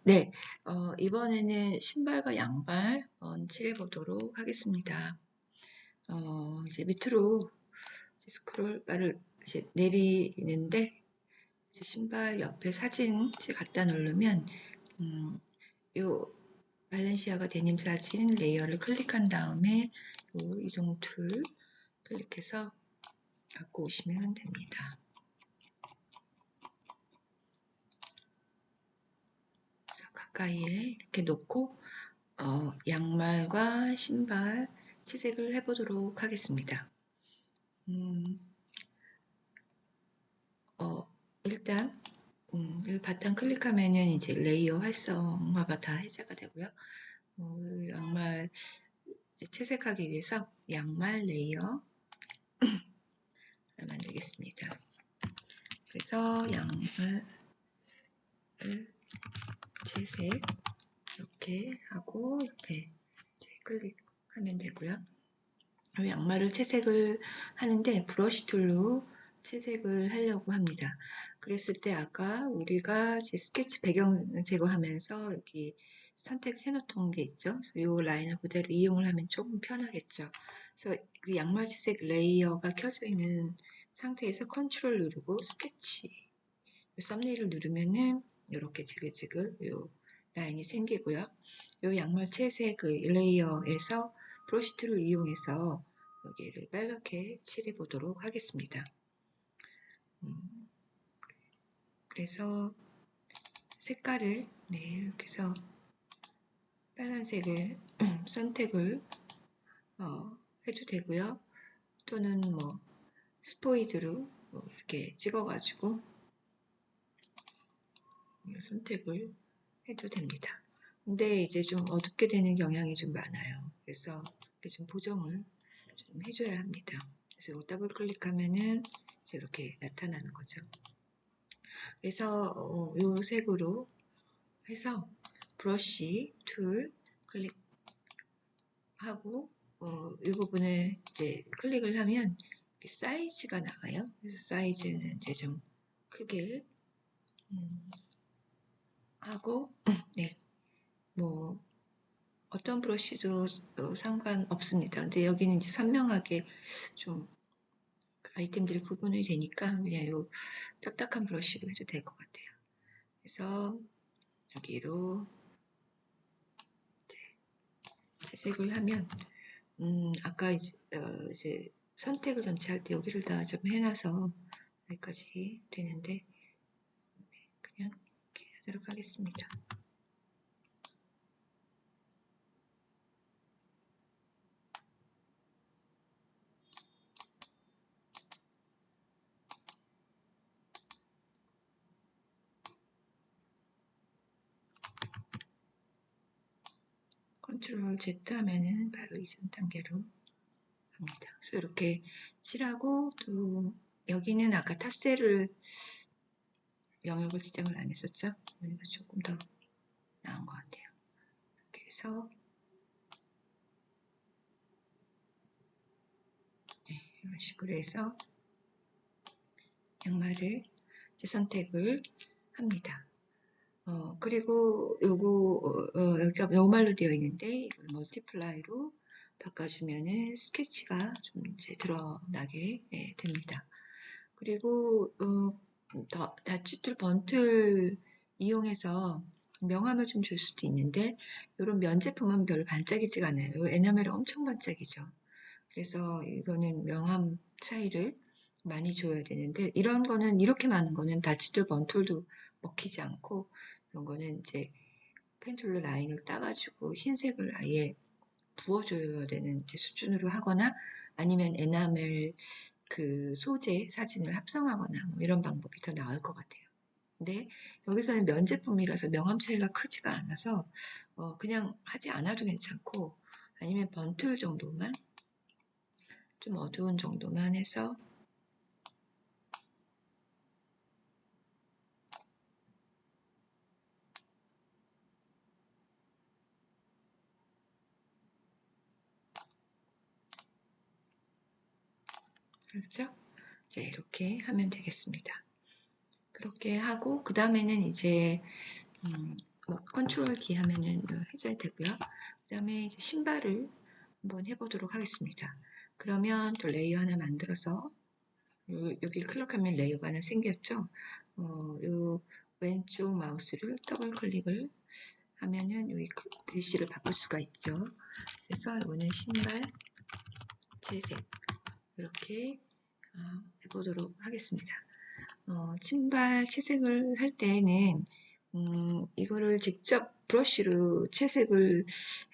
네, 이번에는 신발과 양발 칠해 보도록 하겠습니다. 이제 밑으로 이제 스크롤 바를 이제 내리는데 이제 신발 옆에 사진 이제 갖다 누르면 요 발렌시아가 데님 사진 레이어를 클릭한 다음에 요 이동 툴 클릭해서 갖고 오시면 됩니다. 그래서 가까이에 이렇게 놓고 양말과 신발 채색을 해보도록 하겠습니다. 일단 이 바탕 클릭하면은 이제 레이어 활성화가 다 해제가 되고요. 양말 채색하기 위해서 양말 레이어 만들겠습니다. 그래서 양말 채색 이렇게 하고 옆에 클릭하면 되고요. 양말을 채색을 하는데 브러쉬 툴로 채색을 하려고 합니다. 그랬을 때 아까 우리가 스케치 배경 제거하면서 여기 선택해 놓던 게 있죠. 그래서 이 라인을 그대로 이용을 하면 조금 편하겠죠. 그래서 그 양말 채색 레이어가 켜져 있는 상태에서 컨트롤 누르고 스케치 썸네일을 누르면은 이렇게 지글지글 이 라인이 생기고요. 이 양말 채색 그 레이어에서 브러쉬 툴을 이용해서 여기를 빨갛게 칠해 보도록 하겠습니다. 그래서 색깔을 이렇게 해서 빨간색을 선택을 해도 되고요. 또는 뭐 스포이드로 이렇게 찍어가지고 선택을 해도 됩니다. 근데 이제 좀 어둡게 되는 경향이 좀 많아요. 그래서 이렇게 좀 보정을 좀 해줘야 합니다. 그래서 더블 클릭하면은 이제 이렇게 나타나는 거죠. 그래서 이 색으로 해서 브러쉬 툴 클릭하고 이 부분을 이제 클릭을 하면 사이즈가 나와요. 그래서 사이즈는 이제 좀 크게 하고 네, 뭐 어떤 브러쉬도 상관없습니다. 근데 여기는 이제 선명하게 좀 아이템들이 구분이 되니까 그냥 요 딱딱한 브러쉬로 해도 될 것 같아요. 그래서 여기로 채색을 하면 아까 이제 선택을 전체 할 때 여기를 다 좀 해놔서 여기까지 되는데 그냥 이렇게 하도록 하겠습니다. 컨트롤 Z 하면은 바로 이전 단계로 갑니다. 그래서 이렇게 칠하고 또 여기는 아까 탓셀을 영역을 지정을 안 했었죠. 여기가 조금 더 나은 것 같아요. 이렇게 해서 이런 식으로 해서 양말을 이제 선택을 합니다. 그리고 요거 여기가 노멀로 되어 있는데 이걸 멀티플라이로 바꿔주면은 스케치가 좀 이제 드러나게 됩니다. 그리고 다치툴 번틀 이용해서 명암을 좀 줄 수도 있는데 이런 면 제품은 별로 반짝이지가 않아요. 에나멜은 엄청 반짝이죠. 그래서 이거는 명암 차이를 많이 줘야 되는데 이런 거는 이렇게 많은 거는 다치툴 번툴도 먹히지 않고 이런 거는 이제 펜툴로 라인을 따가지고 흰색을 아예 부어줘야 되는 수준으로 하거나 아니면 에나멜 그 소재 사진을 합성하거나 뭐 이런 방법이 더 나을 것 같아요. 근데 여기서는 면 제품이라서 명암 차이가 크지가 않아서 그냥 하지 않아도 괜찮고 아니면 번툴 정도만 좀 어두운 정도만 해서 그렇죠? 이제 이렇게 하면 되겠습니다. 그렇게 하고 그 다음에는 이제 뭐 컨트롤 키 하면은 해제되고요. 그 다음에 신발을 한번 해보도록 하겠습니다. 그러면 또 레이어 하나 만들어서 여기 클릭하면 레이어가 하나 생겼죠. 요 왼쪽 마우스를 더블 클릭을 하면은 여기 글씨를 바꿀 수가 있죠. 그래서 이거는 신발 채색 이렇게 해보도록 하겠습니다. 신발 채색을 할 때는 이거를 직접 브러쉬로 채색을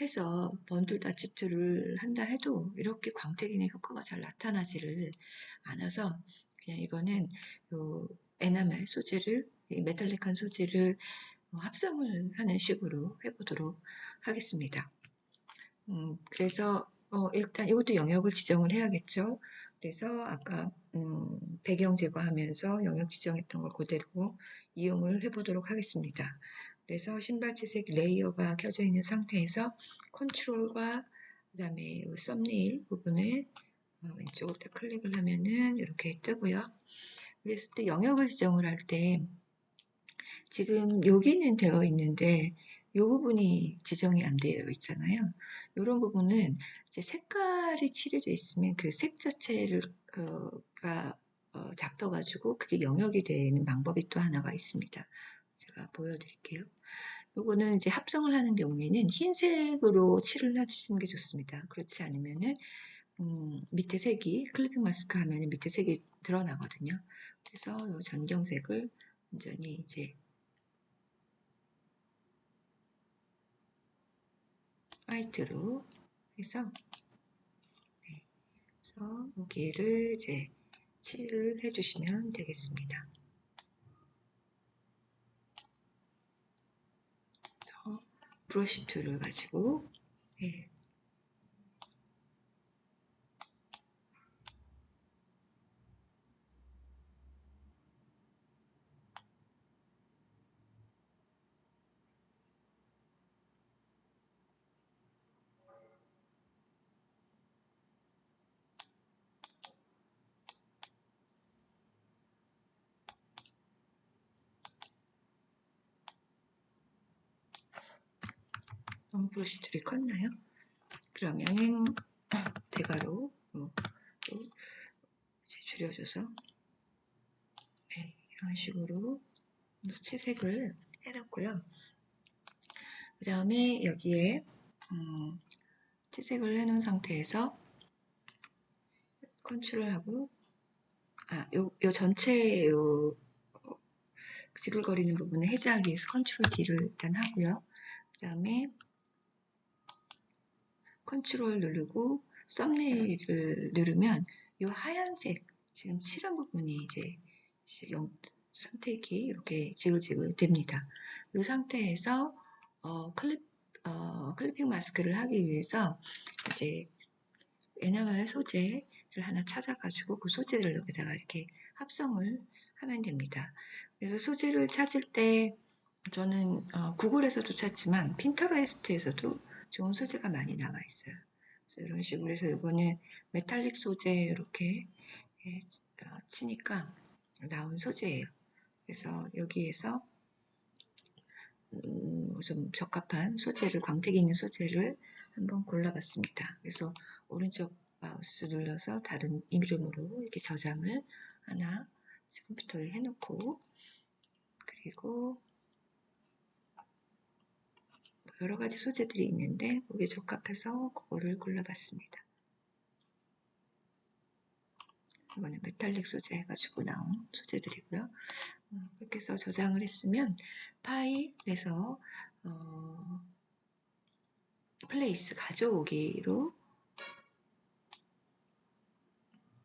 해서 번들 다치트를 한다 해도 이렇게 광택이나 효과가 잘 나타나지를 않아서 그냥 이거는 요 에나멜 소재를 메탈릭한 소재를 합성을 하는 식으로 해보도록 하겠습니다. 그래서 일단 이것도 영역을 지정을 해야겠죠. 그래서 아까 배경 제거하면서 영역 지정했던 걸 그대로 이용을 해보도록 하겠습니다. 그래서 신발 채색 레이어가 켜져 있는 상태에서 컨트롤과 그 다음에 썸네일 부분을 왼쪽으로 다 클릭을 하면은 이렇게 뜨고요. 그랬을 때 영역을 지정을 할 때 지금 여기는 되어 있는데 이 부분이 지정이 안 되어 있잖아요. 이런 부분은 이제 색깔이 칠해져 있으면 그 색 자체를 잡혀가지고 그게 영역이 되는 방법이 또 하나가 있습니다. 제가 보여드릴게요. 요거는 이제 합성을 하는 경우에는 흰색으로 칠을 해주시는 게 좋습니다. 그렇지 않으면은 밑에 색이 클리핑 마스크 하면 밑에 색이 드러나거든요. 그래서 이 전경색을 완전히 이제 화이트로 해서 그래서 여기를 이제 칠을 해주시면 되겠습니다. 그래서 브러쉬 툴을 가지고 너무 브러쉬 툴이 컸나요? 그러면은 대괄호 이제 줄여줘서 이런 식으로 채색을 해놨고요. 그 다음에 여기에 채색을 해놓은 상태에서 컨트롤하고 요 전체 지글거리는 부분을 해제하기 위해서 컨트롤 D를 일단 하고요. 그 다음에 컨트롤 누르고 썸네일을 누르면 이 하얀색 지금 칠한 부분이 이제 선택이 이렇게 지글지글 됩니다. 이 상태에서 클리핑 마스크를 하기 위해서 이제 에나멜 소재를 하나 찾아가지고 그 소재를 여기다가 이렇게 합성을 하면 됩니다. 그래서 소재를 찾을 때 저는 구글에서도 찾지만 핀터레스트에서도 좋은 소재가 많이 나와 있어요. 그래서 이런 식으로 해서 이거는 메탈릭 소재 이렇게 치니까 나온 소재예요. 그래서 여기에서 좀 적합한 소재를, 광택이 있는 소재를 한번 골라봤습니다. 그래서 오른쪽 마우스 눌러서 다른 이름으로 이렇게 저장을 하나 컴퓨터에 해놓고 그리고 여러 가지 소재들이 있는데 거기에 적합해서 그거를 골라봤습니다. 이거는 메탈릭 소재 해가지고 나온 소재들이고요. 그렇게 해서 저장을 했으면 파일에서 플레이스 가져오기로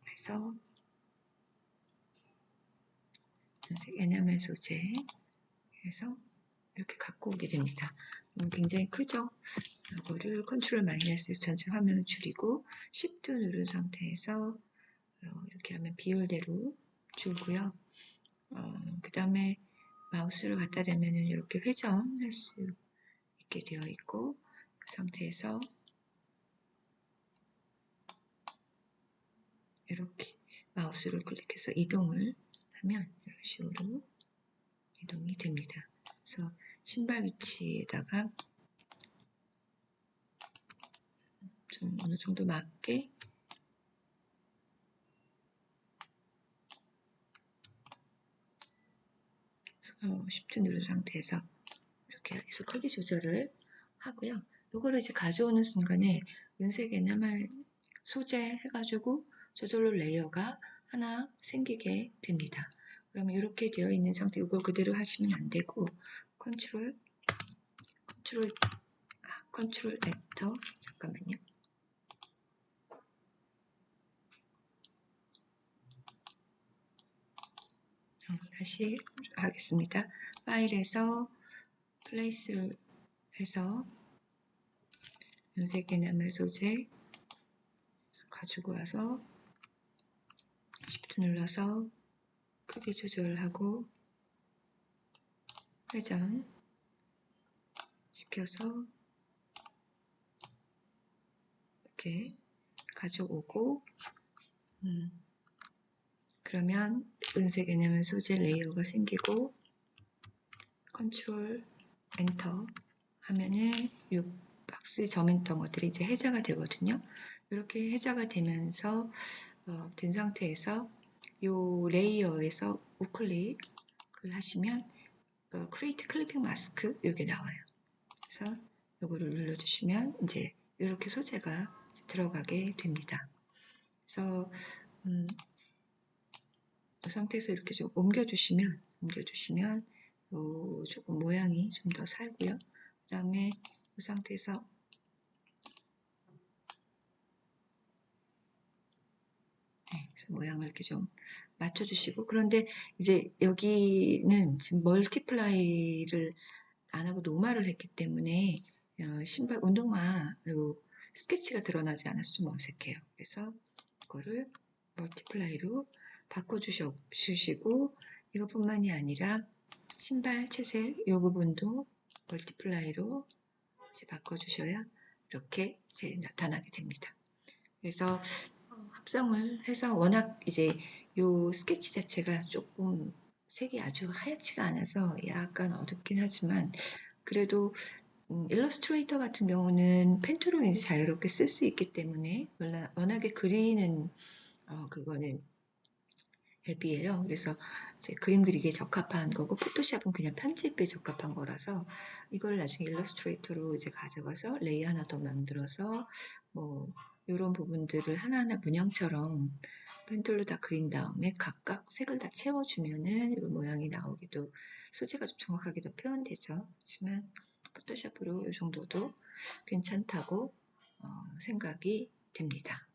해서 에나멜 소재 해서 이렇게 갖고 오게 됩니다. 굉장히 크죠? 이거를 컨트롤 마이너스 전체 화면을 줄이고 쉬프트 누른 상태에서 이렇게 하면 비율대로 줄고요. 그 다음에 마우스를 갖다 대면 이렇게 회전할 수 있게 되어 있고 그 상태에서 이렇게 마우스를 클릭해서 이동을 하면 이런 식으로 이동이 됩니다. 그래서 신발 위치에다가 좀 어느 정도 맞게 Shift 누른 상태에서 이렇게 해서 크기 조절을 하고요. 이거를 이제 가져오는 순간에 은색 에나멜 소재 해가지고 저절로 레이어가 하나 생기게 됩니다. 그러면 이렇게 되어 있는 상태, 이걸 그대로 하시면 안 되고 컨트롤 엔터, 잠깐만요. 다시 하겠습니다. 파일에서 플레이스를 해서 은색 에나멜 소재 가지고 와서 Shift 눌러서 크기 조절하고 회전 시켜서 이렇게 가져오고 그러면 은색 에나멜 소재 레이어가 생기고 컨트롤 엔터 하면은 이 박스 점인 덩어들이 이제 해제가 되거든요. 이렇게 해제가 되면서 된 상태에서 이 레이어에서 우클릭을 하시면 크리에이트 클리핑 마스크 이게 나와요. 그래서 이거를 눌러주시면 이제 이렇게 소재가 들어가게 됩니다. 그래서 이 상태에서 이렇게 좀 옮겨주시면 조금 모양이 좀 더 살고요. 그 다음에 이 상태에서 그래서 모양을 이렇게 좀 맞춰주시고, 그런데 이제 여기는 지금 멀티플라이를 안 하고 노말을 했기 때문에 신발 운동화 스케치가 드러나지 않아서 좀 어색해요. 그래서 이거를 멀티플라이로 바꿔주시고, 이것뿐만이 아니라 신발 채색 이 부분도 멀티플라이로 이제 바꿔주셔야 이렇게 이제 나타나게 됩니다. 그래서 합성을 해서 워낙 이제 요 스케치 자체가 조금 색이 아주 하얗지가 않아서 약간 어둡긴 하지만 그래도 일러스트레이터 같은 경우는 펜툴로 이제 자유롭게 쓸 수 있기 때문에 워낙에 그리는 그거는 앱이에요. 그래서 이제 그림 그리기에 적합한 거고 포토샵은 그냥 편집에 적합한 거라서 이걸 나중에 일러스트레이터로 이제 가져가서 레이 하나 더 만들어서 뭐 이런 부분들을 하나하나 문양처럼 펜툴로 다 그린 다음에 각각 색을 다 채워주면은 이런 모양이 나오기도 소재가 좀 정확하게도 표현되죠. 하지만 포토샵으로 이 정도도 괜찮다고 생각이 됩니다.